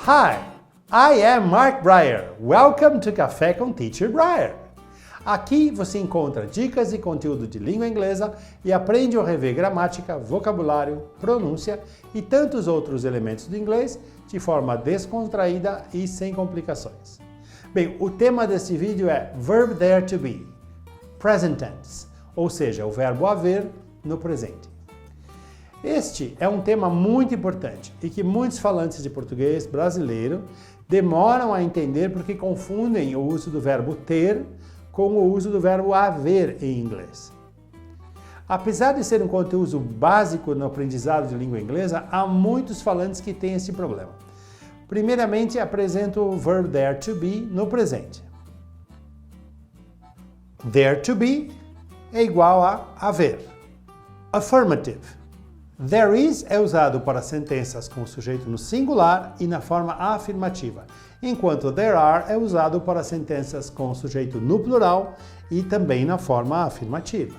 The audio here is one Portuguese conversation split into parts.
Hi, I am Mark Breyer. Welcome to Café com Teacher Breyer. Aqui você encontra dicas e conteúdo de língua inglesa e aprende ou rever gramática, vocabulário, pronúncia e tantos outros elementos do inglês de forma descontraída e sem complicações. Bem, o tema deste vídeo é Verb there to be, present tense, ou seja, o verbo haver no presente. Este é um tema muito importante e que muitos falantes de português brasileiro demoram a entender porque confundem o uso do verbo ter com o uso do verbo haver em inglês. Apesar de ser um conteúdo básico no aprendizado de língua inglesa, há muitos falantes que têm esse problema. Primeiramente, apresento o verb there to be no presente. There to be é igual a haver. Affirmative. There is é usado para sentenças com o sujeito no singular e na forma afirmativa, enquanto there are é usado para sentenças com o sujeito no plural e também na forma afirmativa.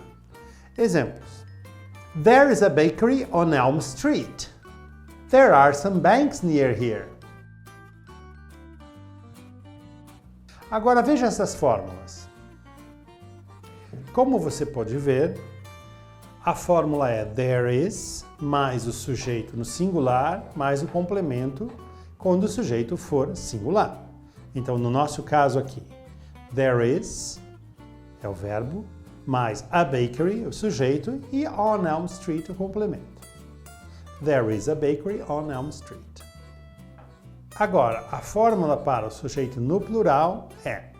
Exemplos. There is a bakery on Elm Street. There are some banks near here. Agora veja essas fórmulas. Como você pode ver, a fórmula é there is mais o sujeito no singular mais o complemento quando o sujeito for singular. Então, no nosso caso aqui, there is é o verbo, mais a bakery, o sujeito, e on Elm Street, o complemento. There is a bakery on Elm Street. Agora, a fórmula para o sujeito no plural é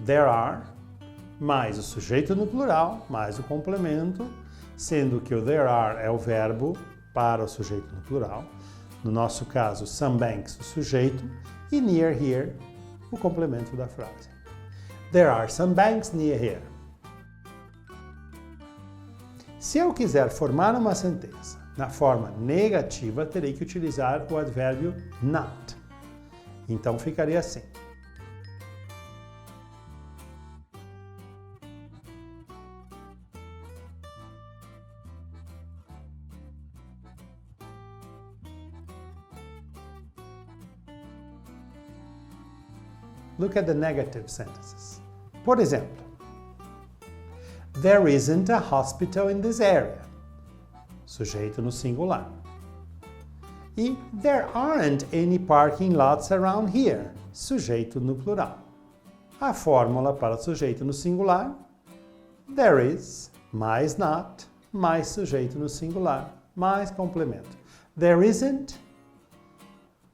there are mais o sujeito no plural mais o complemento, sendo que o there are é o verbo para o sujeito no plural, no nosso caso, some banks, o sujeito, e near here, o complemento da frase. There are some banks near here. Se eu quiser formar uma sentença na forma negativa, terei que utilizar o advérbio not. Então ficaria assim. Look at the negative sentences. Por exemplo, there isn't a hospital in this area. Sujeito no singular. E there aren't any parking lots around here. Sujeito no plural. A fórmula para sujeito no singular, there is, mais not, mais sujeito no singular, mais complemento. There isn't,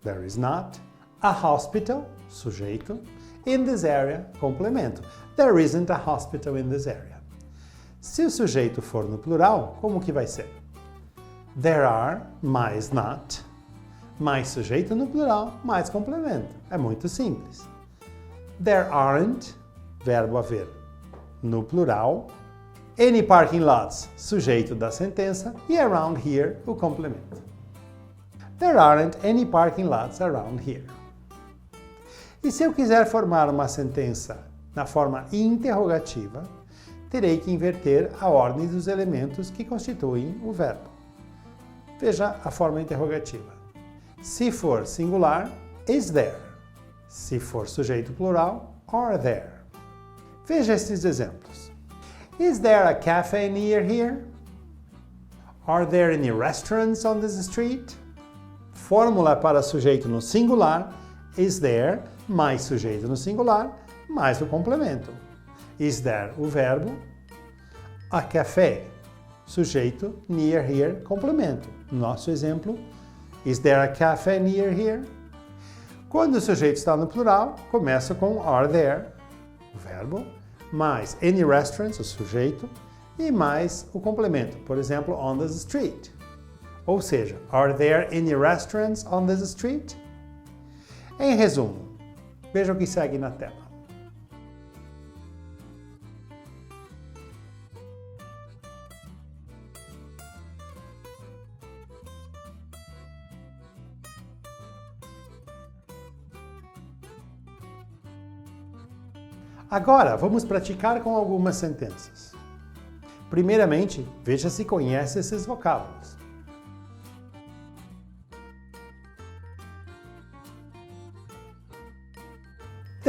there is not, a hospital, sujeito, in this area, complemento. There isn't a hospital in this area. Se o sujeito for no plural, como que vai ser? There are, mais not, mais sujeito no plural, mais complemento. É muito simples. There aren't, verbo haver, no plural, any parking lots, sujeito da sentença, e around here, o complemento. There aren't any parking lots around here. E se eu quiser formar uma sentença na forma interrogativa, terei que inverter a ordem dos elementos que constituem o verbo. Veja a forma interrogativa. Se for singular, is there. Se for sujeito plural, are there. Veja esses exemplos. Is there a cafe near here? Are there any restaurants on this street? Fórmula para sujeito no singular, is there, mais sujeito no singular, mais o complemento. Is there, o verbo, a café, sujeito, near here, complemento. Nosso exemplo, is there a cafe near here? Quando o sujeito está no plural, começa com are there, o verbo, mais any restaurants, o sujeito, e mais o complemento. Por exemplo, on this street. Ou seja, are there any restaurants on this street? Em resumo, veja o que segue na tela. Agora, vamos praticar com algumas sentenças. Primeiramente, veja se conhece esses vocábulos.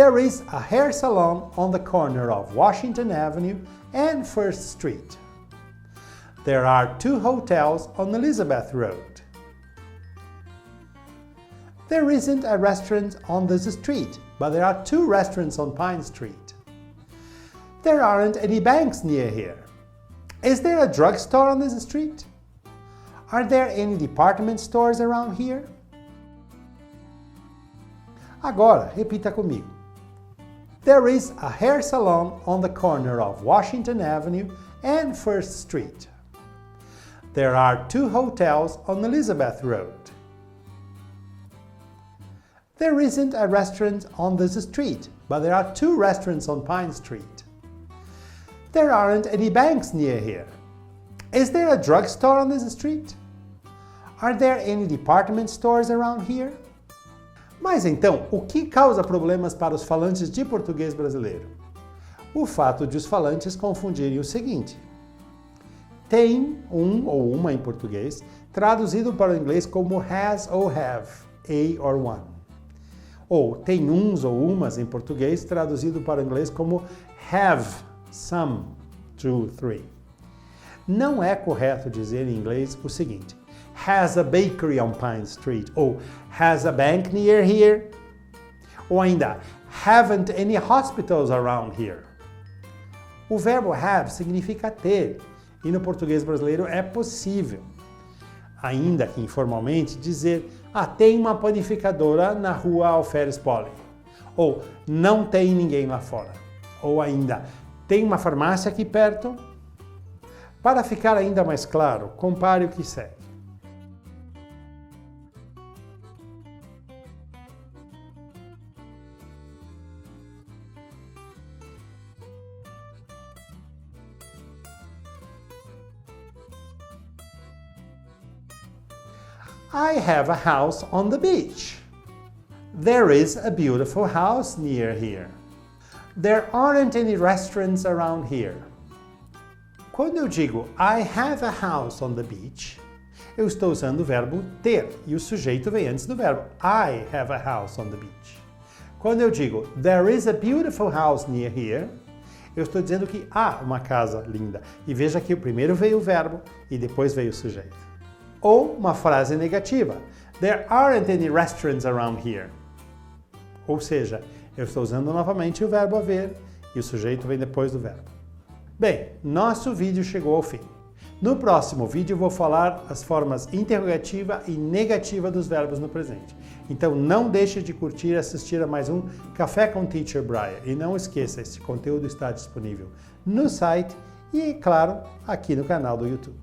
There is a hair salon on the corner of Washington Avenue and First Street. There are 2 hotels on Elizabeth Road. There isn't a restaurant on this street, but there are 2 restaurants on Pine Street. There aren't any banks near here. Is there a drugstore on this street? Are there any department stores around here? Agora, repita comigo. There is a hair salon on the corner of Washington Avenue and First Street. There are 2 hotels on Elizabeth Road. There isn't a restaurant on this street, but there are 2 restaurants on Pine Street. There aren't any banks near here. Is there a drugstore on this street? Are there any department stores around here? Mas então, o que causa problemas para os falantes de português brasileiro? O fato de os falantes confundirem o seguinte: tem um ou uma em português, traduzido para o inglês como has ou have, a or one. Ou tem uns ou umas em português, traduzido para o inglês como have, some, 2, 3. Não é correto dizer em inglês o seguinte: has a bakery on Pine Street, ou has a bank near here, ou ainda haven't any hospitals around here. O verbo have significa ter, e no português brasileiro é possível, ainda que informalmente, dizer tem uma panificadora na rua Alferes Poli, ou não tem ninguém lá fora, ou ainda tem uma farmácia aqui perto. Para ficar ainda mais claro, compare o que segue. I have a house on the beach. There is a beautiful house near here. There aren't any restaurants around here. Quando eu digo I have a house on the beach, eu estou usando o verbo ter e o sujeito vem antes do verbo. I have a house on the beach. Quando eu digo there is a beautiful house near here, eu estou dizendo que há uma casa linda. E veja que primeiro veio o verbo e depois veio o sujeito. Ou uma frase negativa. There aren't any restaurants around here. Ou seja, eu estou usando novamente o verbo haver e o sujeito vem depois do verbo. Bem, nosso vídeo chegou ao fim. No próximo vídeo eu vou falar as formas interrogativa e negativa dos verbos no presente. Então não deixe de curtir e assistir a mais um Café com Teacher Brian. E não esqueça, esse conteúdo está disponível no site e, claro, aqui no canal do YouTube.